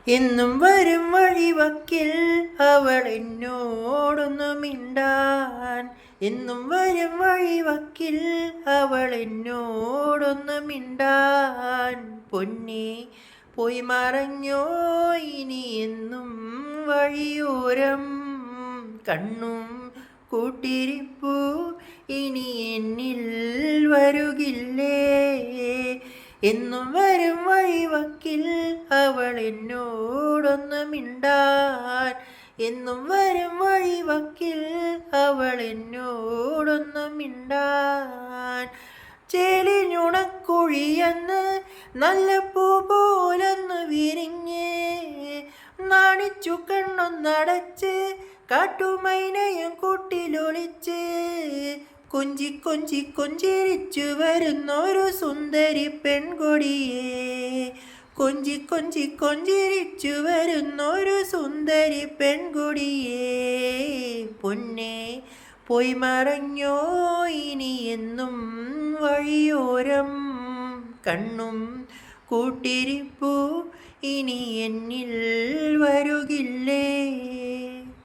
എന്നും വരും വഴിവക്കിൽ അവൾ എന്നോടൊന്നു മിണ്ടാൻ. എന്നും വരും വഴിവക്കിൽ അവൾ എന്നോടൊന്നു മിണ്ടാൻ. പൊന്നേ പോയി മറഞ്ഞോ ഇനി എന്നും വഴിയോരം. കണ്ണും കൂട്ടിരിപ്പു ഇനി എന്നിൽ വരുകില്ലേ. എന്നും വരും വഴിവക്കിൽ അവൾ എന്നോടൊന്നു മിണ്ടാൻ. എന്നും വരും വഴിവക്കിൽ അവൾ എന്നോടൊന്നു മിണ്ടാൻ. ചേലിനുണക്കുഴിയെന്ന് നല്ല പൂ പോലൊന്ന് വിരിഞ്ഞ് നാണിച്ചു കണ്ണൊന്നടച്ച് കാട്ടുമൈനയും കൂട്ടിലൊളിച്ച് കൊഞ്ചി കൊഞ്ചി കൊഞ്ചിരിച്ചു വരുന്നൊരു സുന്ദരി പെൺകൊടിയേ. കൊഞ്ചി കൊഞ്ചി കൊഞ്ചിരിച്ചു വരുന്നൊരു സുന്ദരി പെൺകൊടിയേ. പൊന്നേ പോയി മറഞ്ഞോ ഇനി എന്നും വഴിയോരം. കണ്ണും കൂട്ടിരിപ്പു ഇനി എന്നിൽ വരുകില്ലേ.